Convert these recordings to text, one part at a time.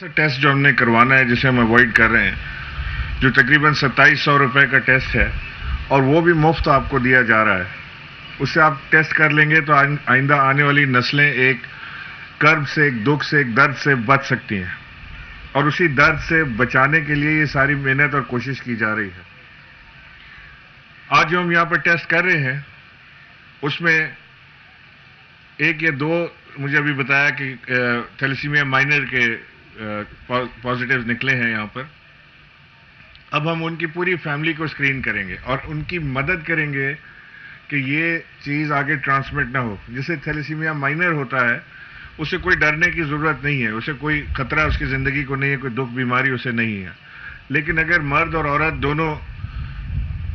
سے ٹیسٹ جو ہم نے کروانا ہے جسے ہم اوائڈ کر رہے ہیں، جو تقریباً 2700 روپے کا ٹیسٹ ہے اور وہ بھی مفت آپ کو دیا جا رہا ہے، اس سے آپ ٹیسٹ کر لیں گے تو آئندہ آنے والی نسلیں ایک کرب سے، ایک دکھ سے، ایک درد سے بچ سکتی ہیں، اور اسی درد سے بچانے کے لیے یہ ساری محنت اور کوشش کی جا رہی ہے۔ آج جو ہم یہاں پر ٹیسٹ کر رہے ہیں اس میں ایک یا دو مجھے ابھی بتایا کہ تھیلیسیمیا مائنر کے پازیٹیوز نکلے ہیں یہاں پر۔ اب ہم ان کی پوری فیملی کو اسکرین کریں گے اور ان کی مدد کریں گے کہ یہ چیز آگے ٹرانسمٹ نہ ہو۔ جسے تھیلیسیمیا مائنر ہوتا ہے اسے کوئی ڈرنے کی ضرورت نہیں ہے، اسے کوئی خطرہ اس کی زندگی کو نہیں ہے، کوئی دکھ بیماری اسے نہیں ہے، لیکن اگر مرد اور عورت دونوں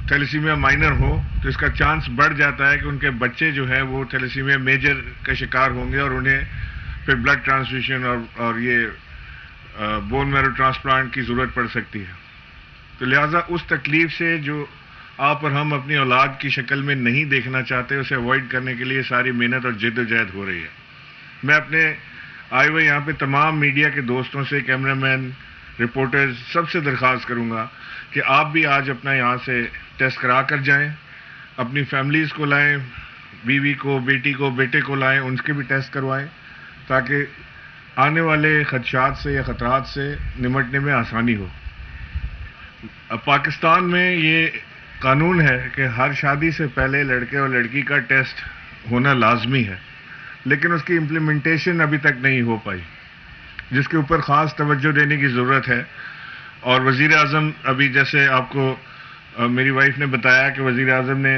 تھیلیسیمیا مائنر ہو تو اس کا چانس بڑھ جاتا ہے کہ ان کے بچے جو ہیں وہ تھیلیسیمیا میجر کا شکار ہوں گے اور انہیں پھر بلڈ ٹرانسفیوژن اور یہ بون میرو ٹرانسپلانٹ کی ضرورت پڑ سکتی ہے۔ تو لہٰذا اس تکلیف سے جو آپ اور ہم اپنی اولاد کی شکل میں نہیں دیکھنا چاہتے، اسے اوائڈ کرنے کے لیے ساری محنت اور جد و جہد ہو رہی ہے۔ میں اپنے آئے ہوئے یہاں پہ تمام میڈیا کے دوستوں سے، کیمرہ مین، رپورٹرز، سب سے درخواست کروں گا کہ آپ بھی آج اپنا یہاں سے ٹیسٹ کرا کر جائیں، اپنی فیملیز کو لائیں، بیوی کو، بیٹی کو، بیٹے کو لائیں، ان کے بھی ٹیسٹ کروائیں تاکہ آنے والے خدشات سے یا خطرات سے نمٹنے میں آسانی ہو۔ اب پاکستان میں یہ قانون ہے کہ ہر شادی سے پہلے لڑکے اور لڑکی کا ٹیسٹ ہونا لازمی ہے، لیکن اس کی امپلیمنٹیشن ابھی تک نہیں ہو پائی، جس کے اوپر خاص توجہ دینے کی ضرورت ہے۔ اور وزیر اعظم ابھی جیسے آپ کو میری وائف نے بتایا کہ وزیر اعظم نے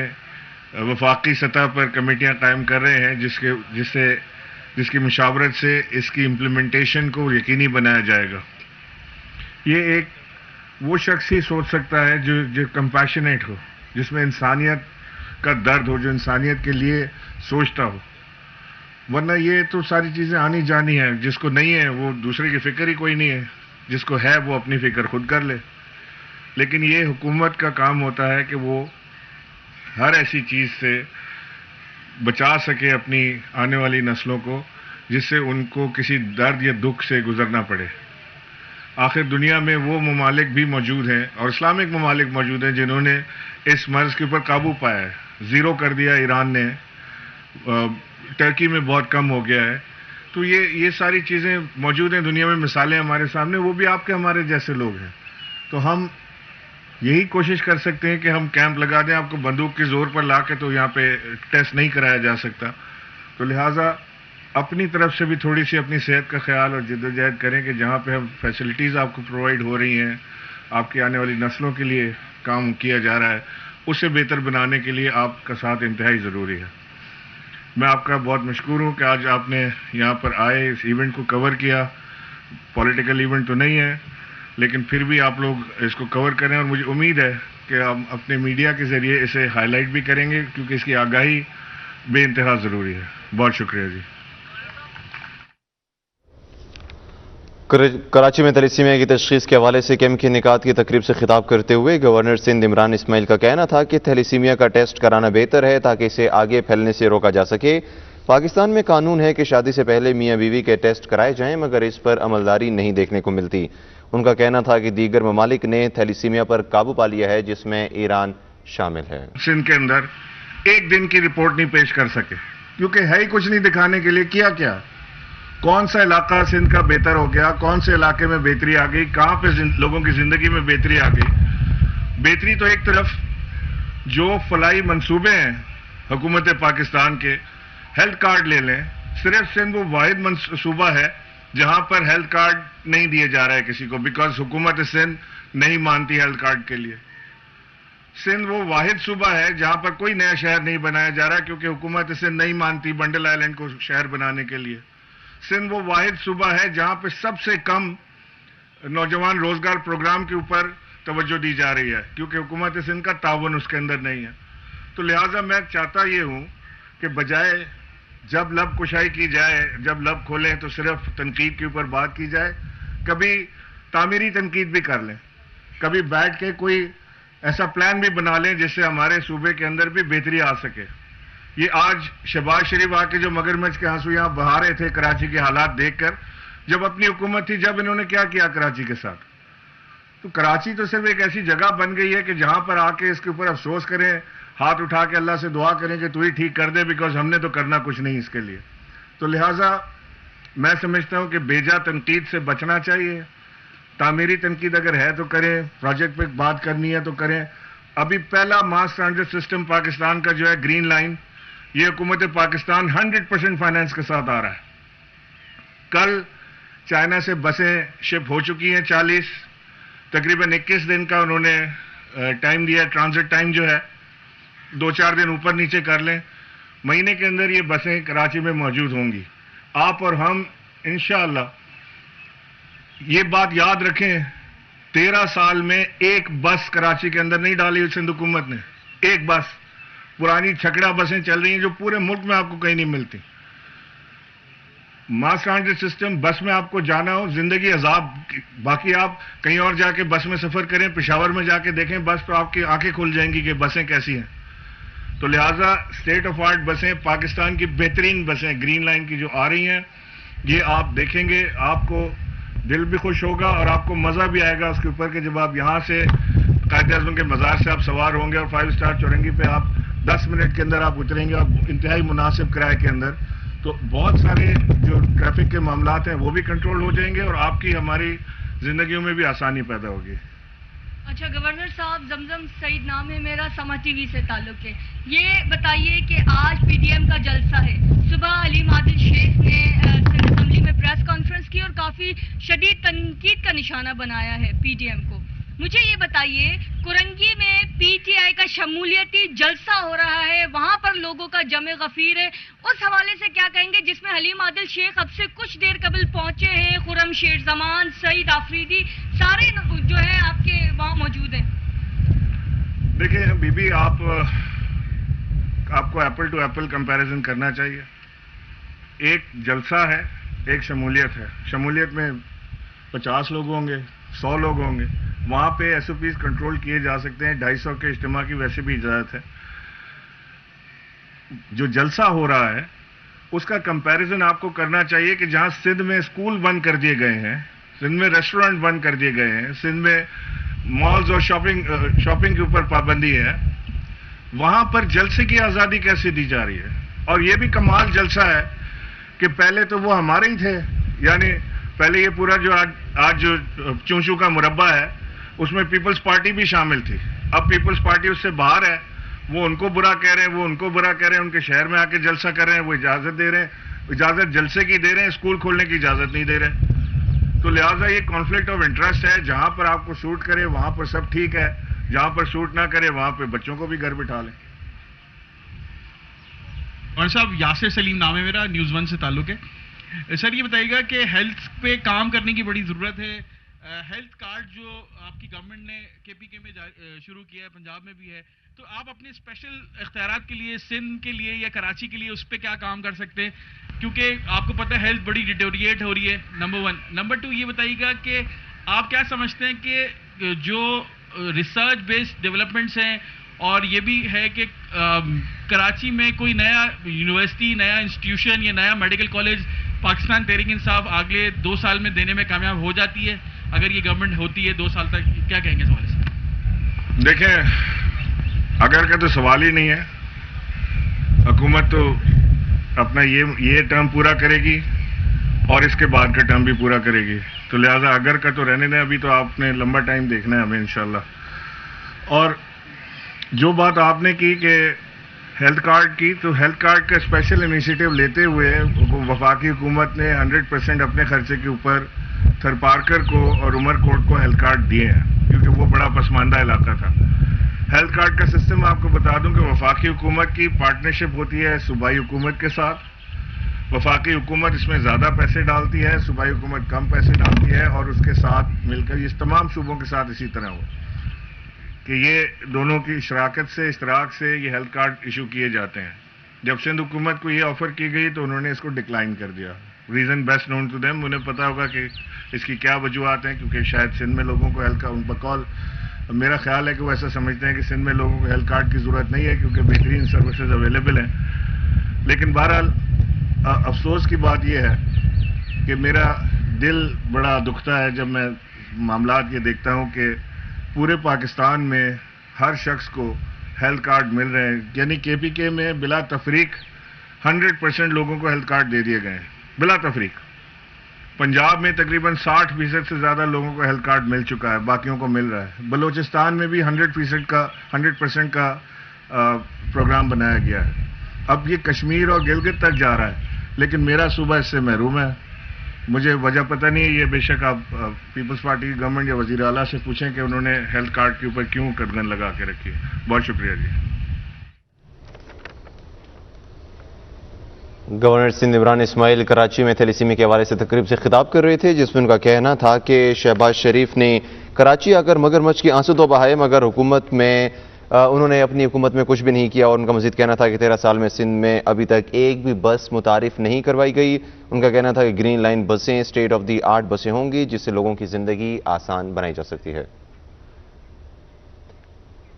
وفاقی سطح پر کمیٹیاں قائم کر رہے ہیں جس کی مشاورت سے اس کی امپلیمنٹیشن کو یقینی بنایا جائے گا۔ یہ ایک وہ شخص ہی سوچ سکتا ہے جو کمپیشنیٹ ہو، جس میں انسانیت کا درد ہو، جو انسانیت کے لیے سوچتا ہو، ورنہ یہ تو ساری چیزیں آنی جانی ہیں۔ جس کو نہیں ہے وہ دوسرے کی فکر ہی کوئی نہیں ہے، جس کو ہے وہ اپنی فکر خود کر لے۔ لیکن یہ حکومت کا کام ہوتا ہے کہ وہ ہر ایسی چیز سے بچا سکے اپنی آنے والی نسلوں کو، جس سے ان کو کسی درد یا دکھ سے گزرنا پڑے۔ آخر دنیا میں وہ ممالک بھی موجود ہیں اور اسلامک ممالک موجود ہیں جنہوں نے اس مرض کے اوپر قابو پایا ہے۔ زیرو کر دیا ایران نے، ٹرکی میں بہت کم ہو گیا ہے۔ تو یہ ساری چیزیں موجود ہیں دنیا میں، مثالیں ہمارے سامنے، وہ بھی آپ کے ہمارے جیسے لوگ ہیں۔ تو ہم یہی کوشش کر سکتے ہیں کہ ہم کیمپ لگا دیں، آپ کو بندوق کے زور پر لا کے تو یہاں پہ ٹیسٹ نہیں کرایا جا سکتا۔ تو لہٰذا اپنی طرف سے بھی تھوڑی سی اپنی صحت کا خیال اور جد و جہد کریں کہ جہاں پہ ہم فیسلٹیز آپ کو پرووائڈ ہو رہی ہیں، آپ کی آنے والی نسلوں کے لیے کام کیا جا رہا ہے، اسے بہتر بنانے کے لیے آپ کا ساتھ انتہائی ضروری ہے۔ میں آپ کا بہت مشکور ہوں کہ آج آپ نے یہاں پر آئے، اس ایونٹ کو کور کیا۔ پولیٹیکل ایونٹ تو نہیں ہے، لیکن پھر بھی آپ لوگ اس کو کور کریں، اور مجھے امید ہے کہ ہم اپنے میڈیا کے ذریعے اسے ہائی لائٹ بھی کریں گے، کیونکہ اس کی آگاہی بے انتہا ضروری ہے۔ بہت شکریہ جی۔ کراچی میں تھیلیسیمیا کی تشخیص کے حوالے سے کیمپ کے انعقاد کی تقریب سے خطاب کرتے ہوئے گورنر سندھ عمران اسماعیل کا کہنا تھا کہ تھیلیسیمیا کا ٹیسٹ کرانا بہتر ہے تاکہ اسے آگے پھیلنے سے روکا جا سکے۔ پاکستان میں قانون ہے کہ شادی سے پہلے میاں بیوی کے ٹیسٹ کرائے جائیں، مگر اس پر عملداری نہیں دیکھنے کو ملتی۔ ان کا کہنا تھا کہ دیگر ممالک نے تھیلیسیمیا پر قابو پا لیا ہے، جس میں ایران شامل ہے۔ سندھ کے اندر ایک دن کی رپورٹ نہیں پیش کر سکے، کیونکہ ہے ہی کچھ نہیں دکھانے کے لیے۔ کیا کون سا علاقہ سندھ کا بہتر ہو گیا، کون سے علاقے میں بہتری آ گئی، کہاں پہ لوگوں کی زندگی میں بہتری آ گئی؟ بہتری تو ایک طرف جو فلاحی منصوبے ہیں حکومت پاکستان کے، ہیلتھ کارڈ لے لیں، صرف سندھ وہ واحد منصوبہ ہے جہاں پر ہیلتھ کارڈ نہیں دیے جا رہا ہے کسی کو، بیکاز حکومت سندھ نہیں مانتی ہیلتھ کارڈ کے لیے۔ سندھ وہ واحد صوبہ ہے جہاں پر کوئی نیا شہر نہیں بنایا جا رہا کیونکہ حکومت سندھ نہیں مانتی بنڈل آئلینڈ کو شہر بنانے کے لیے۔ سندھ وہ واحد صوبہ ہے جہاں پہ سب سے کم نوجوان روزگار پروگرام کے اوپر توجہ دی جا رہی ہے کیونکہ حکومت سندھ کا تعاون اس کے اندر نہیں ہے۔ تو لہٰذا میں چاہتا یہ ہوں کہ بجائے جب لب کشائی کی جائے، جب لب کھولیں تو صرف تنقید کے اوپر بات کی جائے، کبھی تعمیری تنقید بھی کر لیں، کبھی بیٹھ کے کوئی ایسا پلان بھی بنا لیں جس سے ہمارے صوبے کے اندر بھی بہتری آ سکے۔ یہ آج شہباز شریف آ کے جو مگرمچھ کے آنسو یہاں بہا رہے تھے کراچی کے حالات دیکھ کر، جب اپنی حکومت تھی جب انہوں نے کیا کیا کراچی کے ساتھ. تو کراچی تو صرف ایک ایسی جگہ بن گئی ہے کہ جہاں پر آ کے اس کے اوپر افسوس کریں, ہاتھ اٹھا کے اللہ سے دعا کریں کہ تو ہی ٹھیک کر دے, بیکاز ہم نے تو کرنا کچھ نہیں اس کے لیے. تو لہٰذا میں سمجھتا ہوں کہ بیجا تنقید سے بچنا چاہیے. تعمیری تنقید اگر ہے تو کریں, پروجیکٹ پہ بات کرنی ہے تو کریں. ابھی پہلا ماس ٹرانزٹ سسٹم پاکستان کا جو ہے گرین لائن, یہ حکومت پاکستان 100% فائنانس کے ساتھ آ رہا ہے. کل چائنا سے بسیں شپ ہو چکی ہیں 40, تقریباً 21 دن کا انہوں نے ٹائم دیا. ٹرانزٹ ٹائم جو ہے 2-4 دن اوپر نیچے کر لیں, مہینے کے اندر یہ بسیں کراچی میں موجود ہوں گی. آپ اور ہم انشاءاللہ یہ بات یاد رکھیں, 13 سال میں ایک بس کراچی کے اندر نہیں ڈالی سندھ حکومت نے. ایک بس, پرانی چھکڑا بسیں چل رہی ہیں جو پورے ملک میں آپ کو کہیں نہیں ملتی. ماس ٹرانزٹ سسٹم, بس میں آپ کو جانا ہو زندگی عذاب. باقی آپ کہیں اور جا کے بس میں سفر کریں, پشاور میں جا کے دیکھیں بس, تو آپ کی آنکھیں کھل جائیں گی کہ بسیں کیسی ہیں. تو لہٰذا اسٹیٹ آف آرٹ بسیں, پاکستان کی بہترین بسیں گرین لائن کی جو آ رہی ہیں, یہ آپ دیکھیں گے, آپ کو دل بھی خوش ہوگا اور آپ کو مزہ بھی آئے گا اس کے اوپر کہ جب آپ یہاں سے قائد اعظم کے مزار سے آپ سوار ہوں گے اور 5 اسٹار چورنگی پہ آپ 10 منٹ کے اندر آپ اتریں گے, آپ انتہائی مناسب کرائے کے اندر. تو بہت سارے جو ٹریفک کے معاملات ہیں وہ بھی کنٹرول ہو جائیں گے اور آپ کی ہماری زندگیوں میں بھی آسانی پیدا ہوگی. اچھا گورنر صاحب, زمزم سعید نام ہے میرا, سما ٹی وی سے تعلق ہے. یہ بتائیے کہ آج پی ڈی ایم کا جلسہ ہے, صبح علیم عادل شیخ نے سندھ اسمبلی میں پریس کانفرنس کی اور کافی شدید تنقید کا نشانہ بنایا ہے پی ڈی ایم کو. مجھے یہ بتائیے, کرنگی میں پی ٹی آئی کا شمولیتی جلسہ ہو رہا ہے, وہاں پر لوگوں کا جمع غفیر ہے, اس حوالے سے کیا کہیں گے جس میں حلیم عادل شیخ اب سے کچھ دیر قبل پہنچے ہیں, خرم شیر زمان, سعید آفریدی, سارے جو ہیں آپ کے وہاں موجود ہیں. دیکھیں بی بی, آپ کو ایپل ٹو ایپل کمپیریزن کرنا چاہیے. ایک جلسہ ہے, ایک شمولیت ہے. شمولیت میں 50 لوگ ہوں گے, 100 لوگ ہوں گے, وہاں پہ ایس او پیز کنٹرول کیے جا سکتے ہیں. 250 کے اجتماع کی ویسے بھی اجازت ہے. جو جلسہ ہو رہا ہے اس کا کمپیریزن آپ کو کرنا چاہیے کہ جہاں سندھ میں اسکول بند کر دیے گئے ہیں, سندھ میں ریسٹورنٹ بند کر دیے گئے ہیں, سندھ میں مالز اور شاپنگ کے اوپر پابندی ہے, وہاں پر جلسے کی آزادی کیسے دی جا رہی ہے. اور یہ بھی کمال جلسہ ہے کہ پہلے تو وہ ہمارے ہی تھے, یعنی پہلے یہ پورا جو آج جو چونچو کا مربع ہے اس میں پیپلز پارٹی بھی شامل تھی. اب پیپلز پارٹی اس سے باہر ہے, وہ ان کو برا کہہ رہے ہیں, وہ ان کو برا کہہ رہے ہیں, ان کے شہر میں آ کے جلسہ کر رہے ہیں, وہ اجازت دے رہے ہیں, اجازت جلسے کی دے رہے ہیں, اسکول کھولنے کی اجازت نہیں دے رہے. تو لہٰذا یہ کانفلکٹ آف انٹرسٹ ہے. جہاں پر آپ کو سوٹ کرے وہاں پر سب ٹھیک ہے, جہاں پر سوٹ نہ کرے وہاں پہ بچوں کو بھی گھر بٹھا لیں. اور صاحب یاسر سلیم نام ہے میرا, نیوز 1 سے تعلق ہے. سر یہ بتائیے گا کہ ہیلتھ پہ کام کرنے کی بڑی ضرورت ہے. ہیلتھ کارڈ جو آپ کی گورنمنٹ نے کے پی کے میں شروع کیا ہے, پنجاب میں بھی ہے, تو آپ اپنے اسپیشل اختیارات کے لیے سندھ کے لیے یا کراچی کے لیے اس پہ کیا کام کر سکتے ہیں, کیونکہ آپ کو پتہ ہے ہیلتھ بڑی ڈیٹوریٹ ہو رہی ہے, نمبر 1. نمبر 2 یہ بتائیے گا کہ آپ کیا سمجھتے ہیں کہ جو ریسرچ بیسڈ ڈیولپمنٹس ہیں, اور یہ بھی ہے کہ کراچی میں کوئی نیا یونیورسٹی, نیا انسٹیٹیوشن یا نیا میڈیکل کالج پاکستان تحریک انصاف اگلے 2 سال میں دینے میں کامیاب ہو جاتی ہے اگر یہ گورنمنٹ ہوتی ہے 2 سال تک, کیا کہیں گے اس حوالے سے؟ دیکھیں, اگر کا تو سوال ہی نہیں ہے. حکومت تو اپنا یہ ٹرم پورا کرے گی اور اس کے بعد کا ٹرم بھی پورا کرے گی. تو لہٰذا اگر کا تو رہنے دیں, ابھی تو آپ نے لمبا ٹائم دیکھنا ہے ہمیں انشاءاللہ. اور جو بات آپ نے کی کہ ہیلتھ کارڈ کی, تو ہیلتھ کارڈ کا اسپیشل انیشیٹو لیتے ہوئے وفاقی حکومت نے 100% اپنے خرچے کے اوپر تھرپارکر کو اور عمر کوٹ کو ہیلتھ کارڈ دیے ہیں, کیونکہ وہ بڑا پسماندہ علاقہ تھا. ہیلتھ کارڈ کا سسٹم آپ کو بتا دوں کہ وفاقی حکومت کی پارٹنرشپ ہوتی ہے صوبائی حکومت کے ساتھ. وفاقی حکومت اس میں زیادہ پیسے ڈالتی ہے, صوبائی حکومت کم پیسے ڈالتی ہے, اور اس کے ساتھ مل کر یہ تمام صوبوں کے ساتھ اسی طرح ہو کہ یہ دونوں کی شراکت سے, اشتراک سے یہ ہیلتھ کارڈ ایشو کیے جاتے ہیں. جب سندھ حکومت کو یہ آفر کی گئی تو انہوں نے اس کو ڈکلائن کر دیا. Reason best known to them, انہیں پتا ہوگا کہ اس کی کیا وجوہات ہیں, کیونکہ شاید سندھ میں لوگوں کو ہیلتھ کارڈ بقول میرا خیال ہے کہ وہ ایسا سمجھتے ہیں کہ سندھ میں لوگوں کو ہیلتھ کارڈ کی ضرورت نہیں ہے کیونکہ بہترین سروسز اویلیبل ہیں. لیکن بہرحال افسوس کی بات یہ ہے کہ میرا دل بڑا دکھتا ہے جب میں معاملات یہ دیکھتا ہوں کہ پورے پاکستان میں ہر شخص کو ہیلتھ کارڈ مل رہے ہیں. یعنی کے پی کے میں بلا تفریق 100% لوگوں کو ہیلتھ کارڈ دے دیے گئے ہیں بلا تفریق. پنجاب میں تقریباً 60% سے زیادہ لوگوں کو ہیلتھ کارڈ مل چکا ہے, باقیوں کو مل رہا ہے. بلوچستان میں بھی 100% کا پروگرام بنایا گیا ہے. اب یہ کشمیر اور گلگت تک جا رہا ہے, لیکن میرا صوبہ اس سے محروم ہے. مجھے وجہ پتہ نہیں ہے, یہ بے شک آپ پیپلز پارٹی کی گورنمنٹ یا وزیر اعلیٰ سے پوچھیں کہ انہوں نے ہیلتھ کارڈ کے اوپر کیوں قدغن لگا کے رکھی ہے. بہت شکریہ جی. گورنر سندھ عمران اسماعیل کراچی میں تھیلیسیمیا کے حوالے سے تقریب سے خطاب کر رہے تھے, جس میں ان کا کہنا تھا کہ شہباز شریف نے کراچی آ کر مگرمچھ کی آنسو تو بہائے, مگر حکومت میں انہوں نے اپنی حکومت میں کچھ بھی نہیں کیا. اور ان کا مزید کہنا تھا کہ 13 سال میں سندھ میں ابھی تک ایک بھی بس متعارف نہیں کروائی گئی. ان کا کہنا تھا کہ گرین لائن بسیں اسٹیٹ آف دی آرٹ بسیں ہوں گی, جس سے لوگوں کی زندگی آسان بنائی جا سکتی ہے.